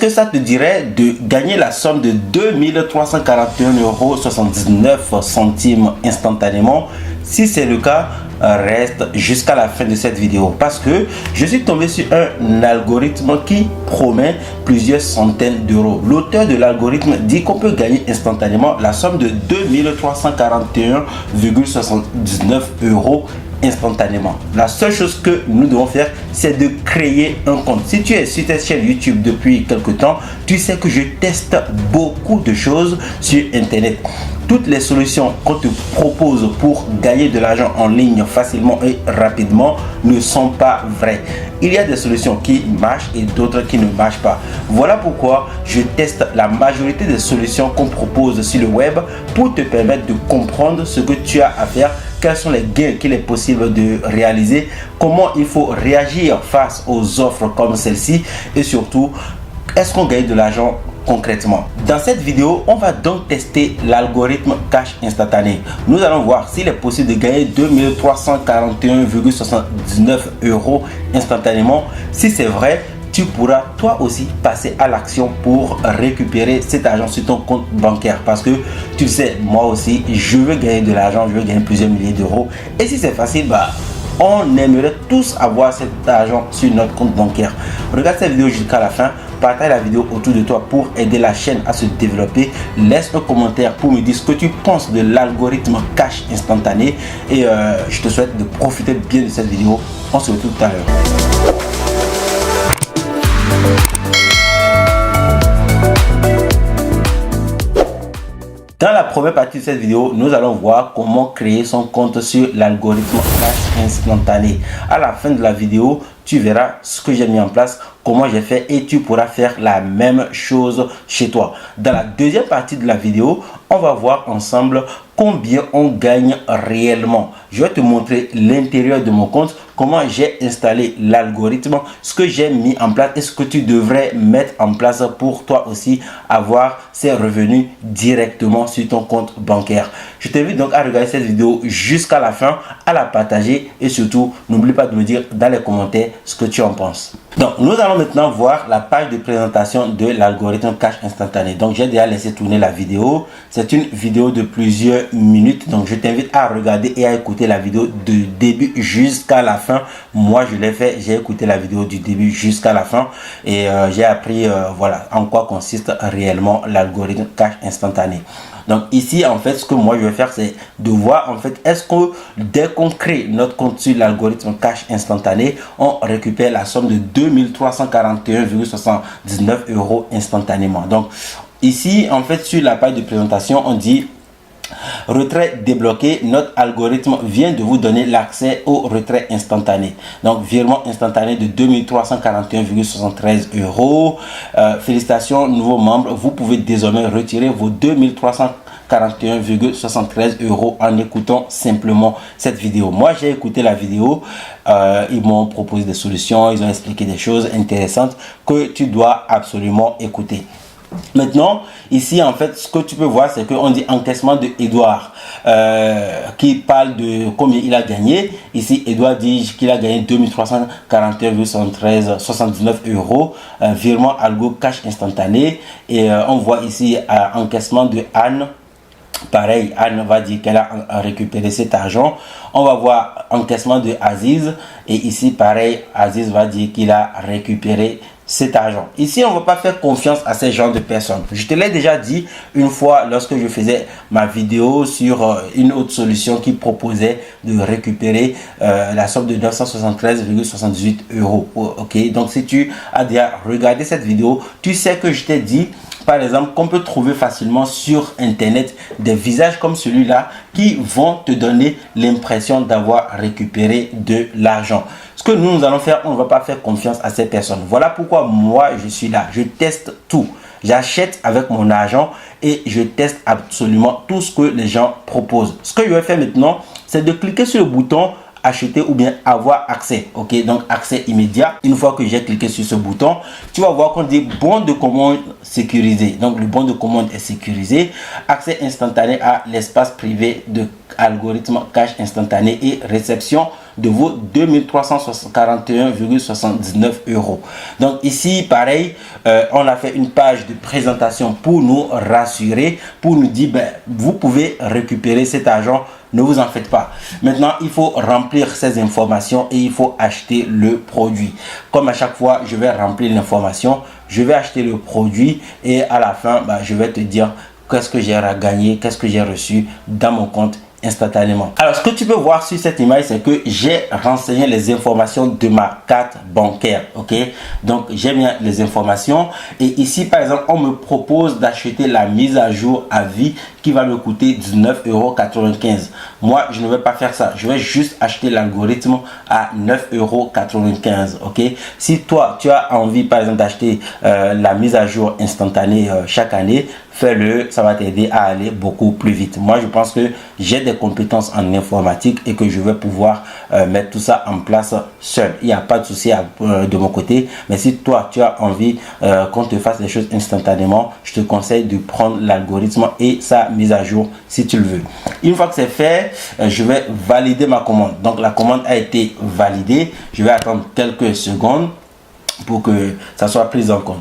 que ça te dirait de gagner la somme de 2341,79 € instantanément? Si c'est le cas, reste jusqu'à la fin de cette vidéo parce que je suis tombé sur un algorithme qui promet plusieurs centaines d'euros. L'auteur de l'algorithme dit qu'on peut gagner instantanément la somme de 2341,79 € instantanément. La seule chose que nous devons faire, c'est de créer un compte. Si tu es sur cette chaîne YouTube depuis quelque temps, tu sais que je teste beaucoup de choses sur internet. Toutes les solutions qu'on te propose pour gagner de l'argent en ligne facilement et rapidement ne sont pas vraies. Il y a des solutions qui marchent et d'autres qui ne marchent pas. Voilà pourquoi je teste la majorité des solutions qu'on propose sur le web pour te permettre de comprendre ce que tu as à faire, quels sont les gains qu'il est possible de réaliser, comment il faut réagir face aux offres comme celle-ci et surtout, est-ce qu'on gagne de l'argent concrètement. Dans cette vidéo, on va donc tester l'algorithme cash instantané. Nous allons voir s'il est possible de gagner 2341,79 € instantanément. Si c'est vrai, tu pourras toi aussi passer à l'action pour récupérer cet argent sur ton compte bancaire parce que tu sais, moi aussi, je veux gagner de l'argent, je veux gagner plusieurs milliers d'euros. Et si c'est facile, on aimerait tous avoir cet argent sur notre compte bancaire. Regarde cette vidéo jusqu'à la fin, partage la vidéo autour de toi pour aider la chaîne à se développer. Laisse un commentaire pour me dire ce que tu penses de l'algorithme cash instantané et je te souhaite de profiter bien de cette vidéo. On se retrouve tout à l'heure. Dans la première partie de cette vidéo, nous allons voir comment créer son compte sur l'algorithme cash instantané. À la fin de la vidéo, tu verras ce que j'ai mis en place, comment j'ai fait et tu pourras faire la même chose chez toi. Dans la deuxième partie de la vidéo, on va voir ensemble combien on gagne réellement. Je vais te montrer l'intérieur de mon compte, comment j'ai installé l'algorithme, ce que j'ai mis en place et ce que tu devrais mettre en place pour toi aussi avoir ces revenus directement sur ton compte bancaire. Je t'invite donc à regarder cette vidéo jusqu'à la fin, à la partager et surtout n'oublie pas de me dire dans les commentaires ce que tu en penses. Donc nous allons maintenant voir la page de présentation de l'algorithme cash instantané. Donc j'ai déjà laissé tourner la vidéo. C'est une vidéo de plusieurs minutes. Donc je t'invite à regarder et à écouter la vidéo du début jusqu'à la fin. Moi je l'ai fait, j'ai écouté la vidéo du début jusqu'à la fin et j'ai appris voilà en quoi consiste réellement l'algorithme cash instantané. Donc ici en fait ce que moi je vais faire c'est de voir en fait est-ce que dès qu'on crée notre compte sur l'algorithme cash instantané on récupère la somme de 2341,79 € instantanément. Donc ici en fait sur la page de présentation on dit retrait débloqué, notre algorithme vient de vous donner l'accès au retrait instantané. Donc virement instantané de 2341,73 €. Félicitations nouveaux membres, vous pouvez désormais retirer vos 2341,73 € en écoutant simplement cette vidéo. Moi j'ai écouté la vidéo, ils m'ont proposé des solutions, ils ont expliqué des choses intéressantes que tu dois absolument écouter. Maintenant, ici, en fait, ce que tu peux voir, c'est qu'on dit encaissement de Edouard qui parle de combien il a gagné. Ici, Edouard dit qu'il a gagné 2341,79 €, virement algo cash instantané. Et on voit ici encaissement de Anne. Pareil, Anne va dire qu'elle a récupéré cet argent. On va voir encaissement de Aziz. Et ici, pareil, Aziz va dire qu'il a récupéré cet argent. Ici, on ne va pas faire confiance à ces genres de personnes. Je te l'ai déjà dit une fois lorsque je faisais ma vidéo sur une autre solution qui proposait de récupérer la somme de 973,78 €. Ok, donc si tu as déjà regardé cette vidéo, tu sais que je t'ai dit par exemple qu'on peut trouver facilement sur internet des visages comme celui-là qui vont te donner l'impression d'avoir récupéré de l'argent. Ce que nous allons faire, on ne va pas faire confiance à ces personnes. Voilà pourquoi moi je suis là, je teste tout. J'achète avec mon argent et je teste absolument tout ce que les gens proposent. Ce que je vais faire maintenant, c'est de cliquer sur le bouton acheter ou bien avoir accès. Ok, donc accès immédiat. Une fois que j'ai cliqué sur ce bouton, tu vas voir qu'on dit bon de commande sécurisé. Donc le bon de commande est sécurisé. Accès instantané à l'espace privé de algorithme cash instantané et réception de vos 2341,79 euros. Donc ici, pareil, on a fait une page de présentation pour nous rassurer, pour nous dire, ben, vous pouvez récupérer cet argent. Ne vous en faites pas. Maintenant, il faut remplir ces informations et il faut acheter le produit. Comme à chaque fois, je vais remplir l'information, je vais acheter le produit et à la fin, bah, je vais te dire qu'est-ce que j'ai gagné, qu'est-ce que j'ai reçu dans mon compte instantanément. Alors, ce que tu peux voir sur cette image, c'est que j'ai renseigné les informations de ma carte bancaire. Ok, donc j'ai mis les informations et ici, par exemple, on me propose d'acheter la mise à jour à vie qui va me coûter 19,95 €. Moi, je ne vais pas faire ça. Je vais juste acheter l'algorithme à 9,95 €. Ok, si toi, tu as envie, par exemple, d'acheter la mise à jour instantanée chaque année, fais-le, ça va t'aider à aller beaucoup plus vite. Moi, je pense que j'ai des compétences en informatique et que je vais pouvoir mettre tout ça en place seul. Il n'y a pas de souci de mon côté, mais si toi, tu as envie qu'on te fasse les choses instantanément, je te conseille de prendre l'algorithme et sa mise à jour si tu le veux. Une fois que c'est fait, je vais valider ma commande. Donc, la commande a été validée. Je vais attendre quelques secondes pour que ça soit pris en compte.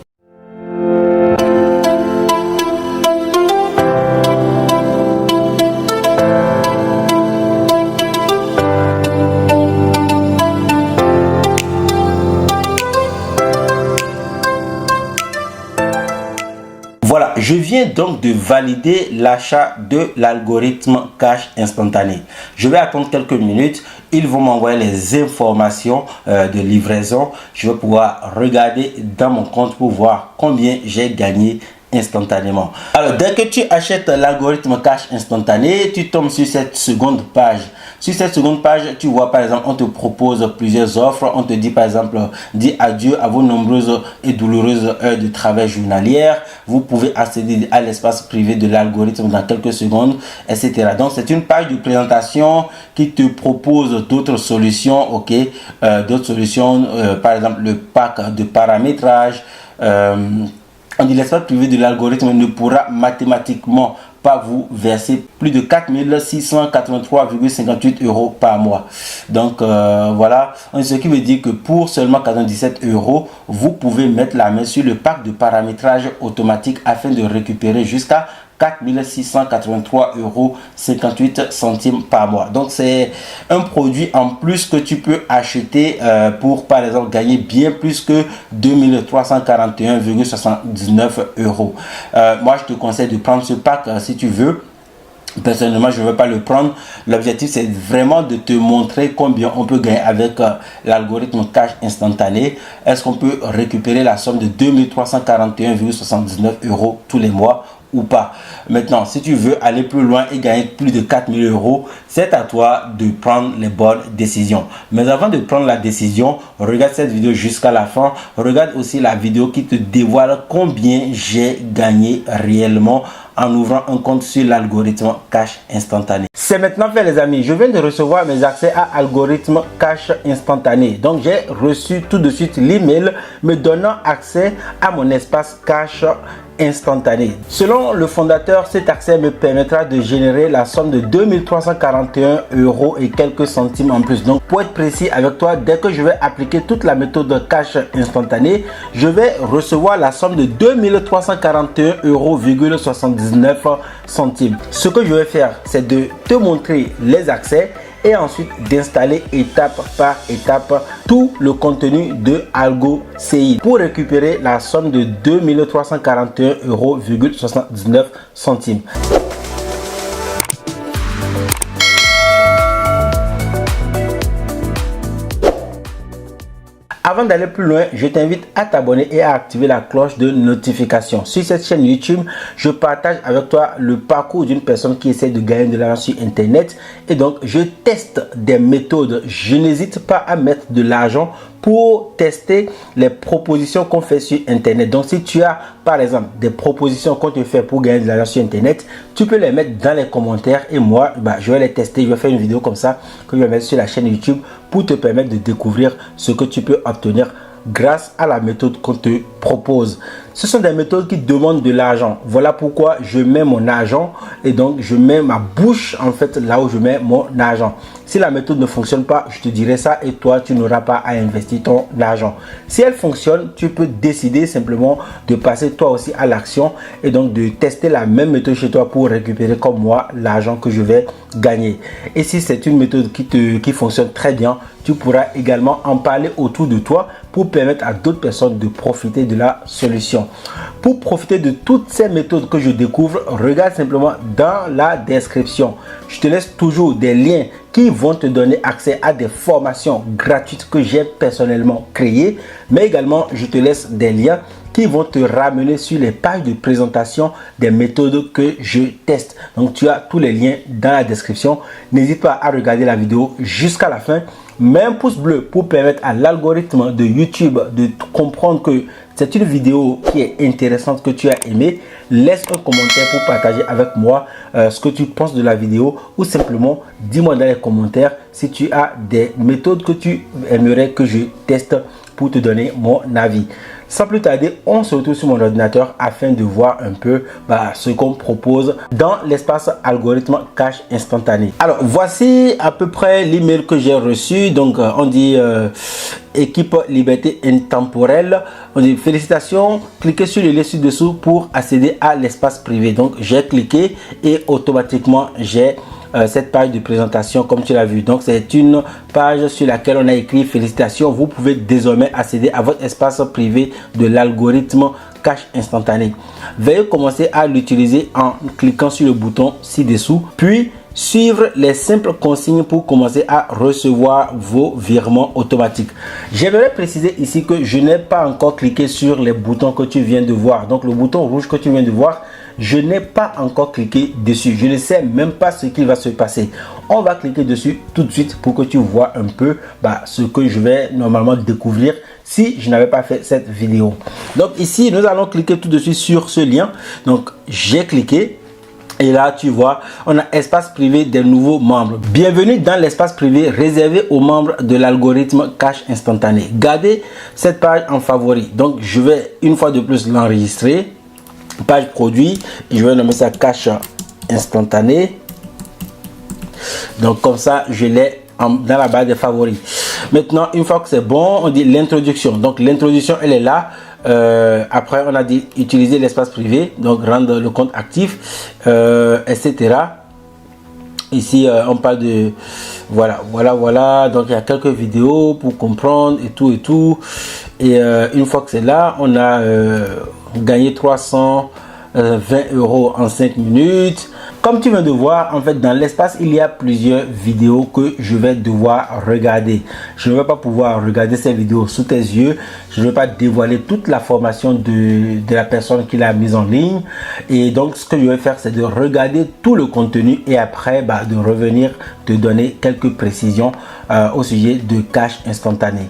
Voilà, je viens donc de valider l'achat de l'algorithme cash instantané. Je vais attendre quelques minutes. Ils vont m'envoyer les informations de livraison. Je vais pouvoir regarder dans mon compte pour voir combien j'ai gagné instantanément. Alors, dès que tu achètes l'algorithme cash instantané, tu tombes sur cette seconde page. Sur cette seconde page, tu vois par exemple, on te propose plusieurs offres. On te dit par exemple, dis adieu à vos nombreuses et douloureuses heures de travail journalières. Vous pouvez accéder à l'espace privé de l'algorithme dans quelques secondes, etc. Donc, c'est une page de présentation qui te propose d'autres solutions, ok, d'autres solutions, par exemple le pack de paramétrage. On dit l'espace privé de l'algorithme ne pourra mathématiquement pas vous verser plus de 4 683,58 € par mois. Donc voilà, ce qui veut dire que pour seulement 97 €, vous pouvez mettre la main sur le pack de paramétrage automatique afin de récupérer jusqu'à 4 683,58 € par mois. Donc c'est un produit en plus que tu peux acheter pour par exemple gagner bien plus que 2341,79 €. Moi je te conseille de prendre ce pack si tu veux. Personnellement, je ne vais pas le prendre. L'objectif, c'est vraiment de te montrer combien on peut gagner avec l'algorithme cash instantané. Est-ce qu'on peut récupérer la somme de 2341,79 € tous les mois ou pas? Maintenant, si tu veux aller plus loin et gagner plus de 4 000 €, c'est à toi de prendre les bonnes décisions. Mais avant de prendre la décision, regarde cette vidéo jusqu'à la fin. Regarde aussi la vidéo qui te dévoile combien j'ai gagné réellement en ouvrant un compte sur l'algorithme cash instantané. C'est maintenant fait les amis, je viens de recevoir mes accès à algorithme cash instantané. Donc j'ai reçu tout de suite l'email me donnant accès à mon espace cash instantané. Selon le fondateur, cet accès me permettra de générer la somme de 2341 € et quelques centimes en plus. Donc pour être précis avec toi, dès que je vais appliquer toute la méthode cash instantané, je vais recevoir la somme de 2341,79 €. Ce que je vais faire, c'est de te montrer les accès et ensuite d'installer étape par étape tout le contenu de AlgoCI pour récupérer la somme de 2341,79 €. Avant d'aller plus loin, je t'invite à t'abonner et à activer la cloche de notification. Sur cette chaîne YouTube, je partage avec toi le parcours d'une personne qui essaie de gagner de l'argent sur Internet. Et donc, je teste des méthodes. Je n'hésite pas à mettre de l'argent pour tester les propositions qu'on fait sur Internet. Donc, si tu as, par exemple, des propositions qu'on te fait pour gagner de l'argent sur Internet, tu peux les mettre dans les commentaires et moi, je vais les tester. Je vais faire une vidéo comme ça que je vais mettre sur la chaîne YouTube pour te permettre de découvrir ce que tu peux obtenir grâce à la méthode qu'on te propose. Ce sont des méthodes qui demandent de l'argent. Voilà pourquoi je mets mon argent et donc je mets ma bouche en fait là où je mets mon argent. Si la méthode ne fonctionne pas, je te dirai ça et toi, tu n'auras pas à investir ton argent. Si elle fonctionne, tu peux décider simplement de passer toi aussi à l'action et donc de tester la même méthode chez toi pour récupérer comme moi l'argent que je vais gagner. Et si c'est une méthode qui fonctionne très bien, tu pourras également en parler autour de toi pour permettre à d'autres personnes de profiter de la solution. Pour profiter de toutes ces méthodes que je découvre, regarde simplement dans la description. Je te laisse toujours des liens qui vont te donner accès à des formations gratuites que j'ai personnellement créées, mais également je te laisse des liens qui vont te ramener sur les pages de présentation des méthodes que je teste. Donc tu as tous les liens dans la description. N'hésite pas à regarder la vidéo jusqu'à la fin. Mets un pouce bleu pour permettre à l'algorithme de YouTube de comprendre que c'est une vidéo qui est intéressante, que tu as aimé. Laisse un commentaire pour partager avec moi ce que tu penses de la vidéo ou simplement dis-moi dans les commentaires si tu as des méthodes que tu aimerais que je teste pour te donner mon avis. Sans plus tarder, on se retrouve sur mon ordinateur afin de voir un peu ce qu'on propose dans l'espace algorithme cash instantané. Alors, voici à peu près l'email que j'ai reçu. Donc, on dit équipe liberté intemporelle. On dit félicitations, cliquez sur le lien ci-dessous pour accéder à l'espace privé. Donc, j'ai cliqué et automatiquement, j'ai cette page de présentation comme tu l'as vu. Donc c'est une page sur laquelle on a écrit félicitations, vous pouvez désormais accéder à votre espace privé de l'algorithme cash instantané. Veuillez commencer à l'utiliser en cliquant sur le bouton ci-dessous, puis suivre les simples consignes pour commencer à recevoir vos virements automatiques. J'aimerais préciser ici que je n'ai pas encore cliqué sur les boutons que tu viens de voir. Donc le bouton rouge que tu viens de voir, je n'ai pas encore cliqué dessus. Je ne sais même pas ce qui va se passer. On va cliquer dessus tout de suite pour que tu vois un peu ce que je vais normalement découvrir si je n'avais pas fait cette vidéo. Donc ici, nous allons cliquer tout de suite sur ce lien. Donc j'ai cliqué. Et là, tu vois, on a espace privé des nouveaux membres. Bienvenue dans l'espace privé réservé aux membres de l'algorithme cash instantané. Gardez cette page en favori. Donc, je vais une fois de plus l'enregistrer. Page produit. Je vais nommer ça cash instantané. Donc, comme ça, je l'ai dans la barre des favoris. Maintenant, une fois que c'est bon, on dit l'introduction. Donc, l'introduction, elle est là. Après on a dit utiliser l'espace privé, donc rendre le compte actif, etc. Ici on parle de voilà, donc il y a quelques vidéos pour comprendre et tout et une fois que c'est là, on a gagné 320 € en 5 minutes. Comme tu viens de voir, en fait, dans l'espace, il y a plusieurs vidéos que je vais devoir regarder. Je ne vais pas pouvoir regarder ces vidéos sous tes yeux. Je ne vais pas dévoiler toute la formation de la personne qui l'a mise en ligne. Et donc, ce que je vais faire, c'est de regarder tout le contenu et après, de revenir te donner quelques précisions au sujet de cash instantané.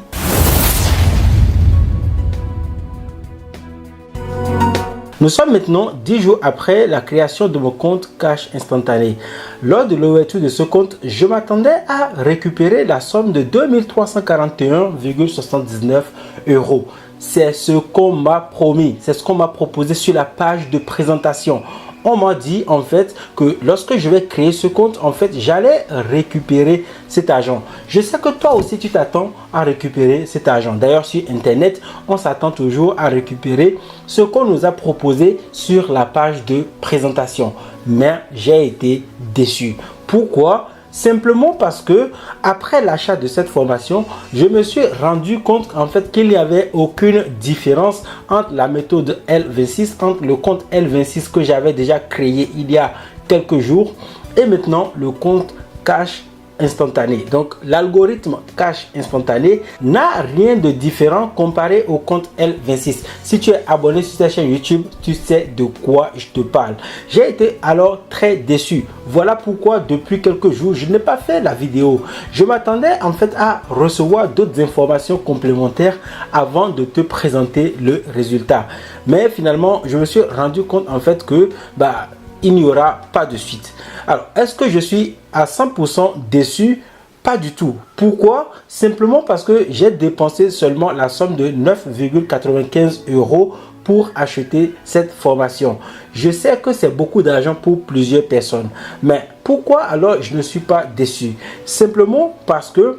Nous sommes maintenant 10 jours après la création de mon compte cash instantané. Lors de l'ouverture de ce compte, je m'attendais à récupérer la somme de 2341,79 €. C'est ce qu'on m'a promis, c'est ce qu'on m'a proposé sur la page de présentation. On m'a dit en fait que lorsque je vais créer ce compte, en fait, j'allais récupérer cet argent. Je sais que toi aussi, tu t'attends à récupérer cet argent. D'ailleurs, sur Internet, on s'attend toujours à récupérer ce qu'on nous a proposé sur la page de présentation. Mais j'ai été déçu. Pourquoi ? Simplement parce que après l'achat de cette formation, je me suis rendu compte en fait qu'il n'y avait aucune différence entre la méthode L26, entre le compte L26 que j'avais déjà créé il y a quelques jours et maintenant le compte cash instantané. Donc l'algorithme cash instantané n'a rien de différent comparé au compte L26. Si tu es abonné sur cette chaîne YouTube, tu sais de quoi je te parle. J'ai été alors très déçu. Voilà pourquoi depuis quelques jours, je n'ai pas fait la vidéo. Je m'attendais en fait à recevoir d'autres informations complémentaires avant de te présenter le résultat. Mais finalement, je me suis rendu compte en fait que il n'y aura pas de suite. Alors, est-ce que je suis à 100% déçu? Pas du tout. Pourquoi? Simplement parce que j'ai dépensé seulement la somme de 9,95 € pour acheter cette formation. Je sais que c'est beaucoup d'argent pour plusieurs personnes, mais pourquoi alors je ne suis pas déçu? Simplement parce que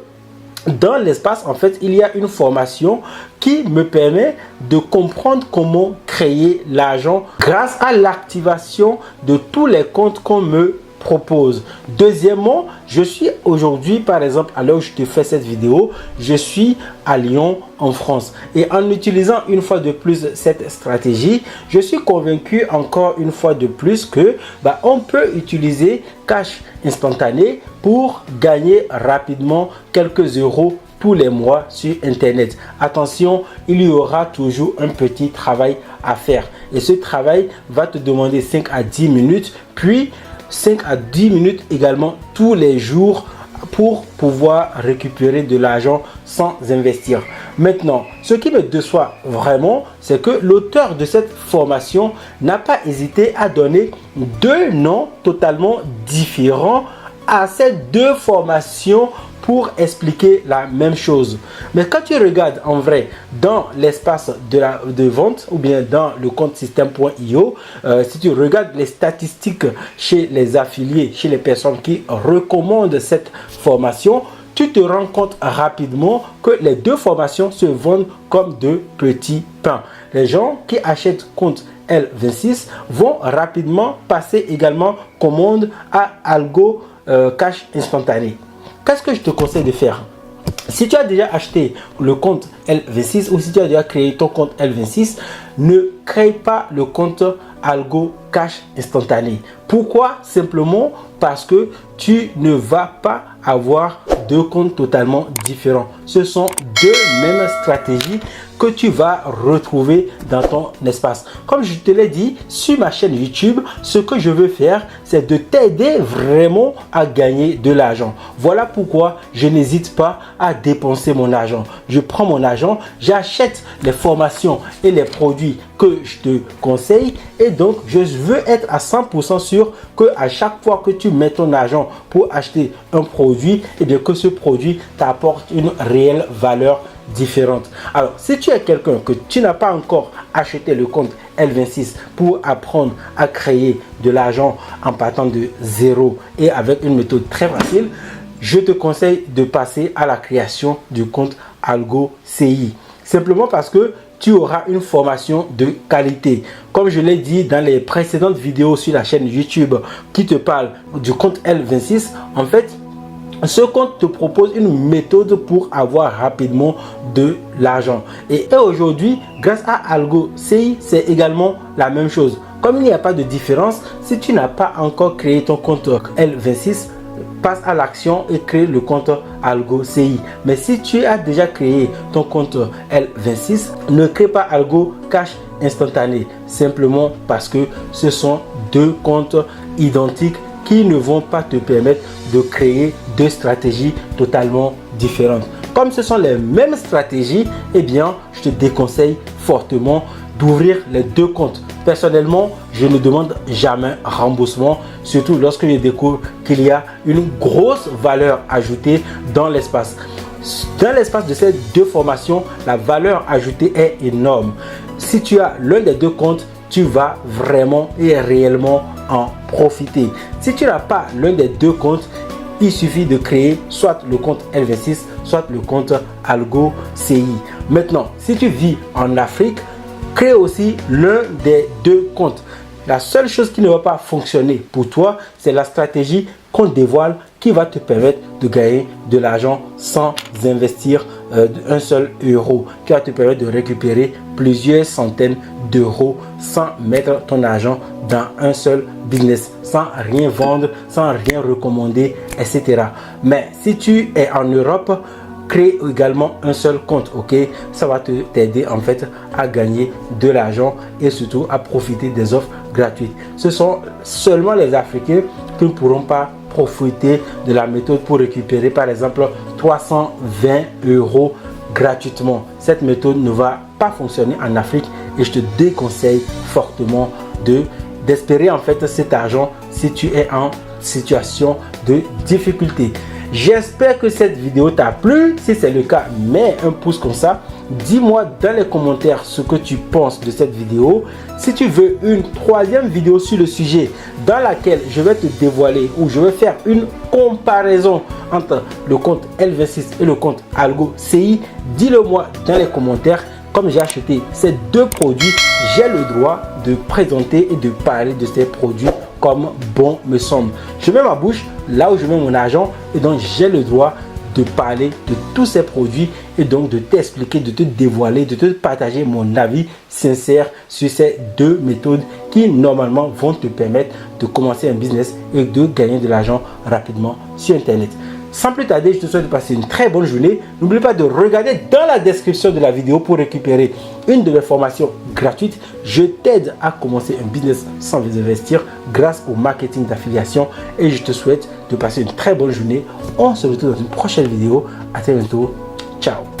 dans l'espace, en fait, il y a une formation qui me permet de comprendre comment créer l'argent grâce à l'activation de tous les comptes qu'on me propose. Deuxièmement, je suis aujourd'hui, par exemple, à l'heure où je te fais cette vidéo, je suis à Lyon, en France. Et en utilisant une fois de plus cette stratégie, je suis convaincu encore une fois de plus que on peut utiliser cash instantané pour gagner rapidement quelques euros tous les mois sur internet. Attention, il y aura toujours un petit travail à faire et ce travail va te demander 5 à 10 minutes, puis 5 à 10 minutes également tous les jours pour pouvoir récupérer de l'argent sans investir. Maintenant, ce qui me déçoit vraiment, c'est que l'auteur de cette formation n'a pas hésité à donner deux noms totalement différents à ces deux formations pour expliquer la même chose. Mais quand tu regardes en vrai dans l'espace de vente ou bien dans le compte système.io, si tu regardes les statistiques chez les affiliés, chez les personnes qui recommandent cette formation, tu te rends compte rapidement que les deux formations se vendent comme de petits pains. Les gens qui achètent compte L26 vont rapidement passer également commande à Algo Cash Instantané. Qu'est-ce que je te conseille de faire? Si tu as déjà acheté le compte L26 ou si tu as déjà créé ton compte L26, ne crée pas le compte Algo Cash Instantané. Pourquoi? Simplement parce que tu ne vas pas avoir deux comptes totalement différents. Ce sont deux mêmes stratégies que tu vas retrouver dans ton espace. Comme je te l'ai dit, sur ma chaîne YouTube, ce que je veux faire, c'est de t'aider vraiment à gagner de l'argent. Voilà pourquoi je n'hésite pas à dépenser mon argent. Je prends mon argent, j'achète les formations et les produits que je te conseille et donc je veux être à 100% sûr que à chaque fois que tu mets ton argent pour acheter un produit, et bien que ce produit t'apporte une réelle valeur différente. Alors, si tu es quelqu'un que tu n'as pas encore acheté le compte L26 pour apprendre à créer de l'argent en partant de zéro et avec une méthode très facile, je te conseille de passer à la création du compte Algo CI. Simplement parce que tu auras une formation de qualité. Comme je l'ai dit dans les précédentes vidéos sur la chaîne YouTube qui te parle du compte L26, en fait, ce compte te propose une méthode pour avoir rapidement de l'argent. Et aujourd'hui, grâce à Algo CI, c'est également la même chose. Comme il n'y a pas de différence, si tu n'as pas encore créé ton compte L26, passe à l'action et crée le compte Algo CI. Mais si tu as déjà créé ton compte L26, ne crée pas Algo Cash Instantané. Simplement parce que ce sont deux comptes identiques qui ne vont pas te permettre de créer deux stratégies totalement différentes. Comme ce sont les mêmes stratégies, eh bien, je te déconseille fortement d'ouvrir les deux comptes. Personnellement, je ne demande jamais remboursement, surtout lorsque je découvre qu'il y a une grosse valeur ajoutée dans l'espace. Dans l'espace de ces deux formations, la valeur ajoutée est énorme. Si tu as l'un des deux comptes, tu vas vraiment et réellement en profiter. Si tu n'as pas l'un des deux comptes, il suffit de créer soit le compte L26, soit le compte Algo CI. Maintenant, si tu vis en Afrique, crée aussi l'un des deux comptes. La seule chose qui ne va pas fonctionner pour toi, c'est la stratégie qu'on dévoile qui va te permettre de gagner de l'argent sans investir un seul euro, qui va te permettre de récupérer plusieurs centaines d'euros sans mettre ton argent dans un seul business, sans rien vendre, sans rien recommander, etc. Mais si tu es en Europe, crée également un seul compte, ok? Ça va t'aider en fait à gagner de l'argent et surtout à profiter des offres gratuites. Ce sont seulement les Africains qui ne pourront pas profiter de la méthode pour récupérer par exemple 320 euros gratuitement. Cette méthode ne va pas fonctionner en Afrique et je te déconseille fortement d'espérer en fait cet argent si tu es en situation de difficulté. J'espère que cette vidéo t'a plu. Si c'est le cas, mets un pouce comme ça. dis-moi dans les commentaires ce que tu penses de cette vidéo. Si tu veux une troisième vidéo sur le sujet dans laquelle je vais te dévoiler ou je vais faire une comparaison entre le compte L26 et le compte Algo CI, dis-le moi dans les commentaires. Comme j'ai acheté ces deux produits, j'ai le droit de présenter et de parler de ces produits comme bon me semble. Je mets ma bouche là où je mets mon argent et donc j'ai le droit de parler de tous ces produits et donc de t'expliquer, de te dévoiler, de te partager mon avis sincère sur ces deux méthodes qui normalement vont te permettre de commencer un business et de gagner de l'argent rapidement sur Internet. Sans plus tarder, je te souhaite de passer une très bonne journée. N'oublie pas de regarder dans la description de la vidéo pour récupérer une de mes formations gratuites. Je t'aide à commencer un business sans investir grâce au marketing d'affiliation. Et je te souhaite de passer une très bonne journée. On se retrouve dans une prochaine vidéo. À très bientôt. Ciao.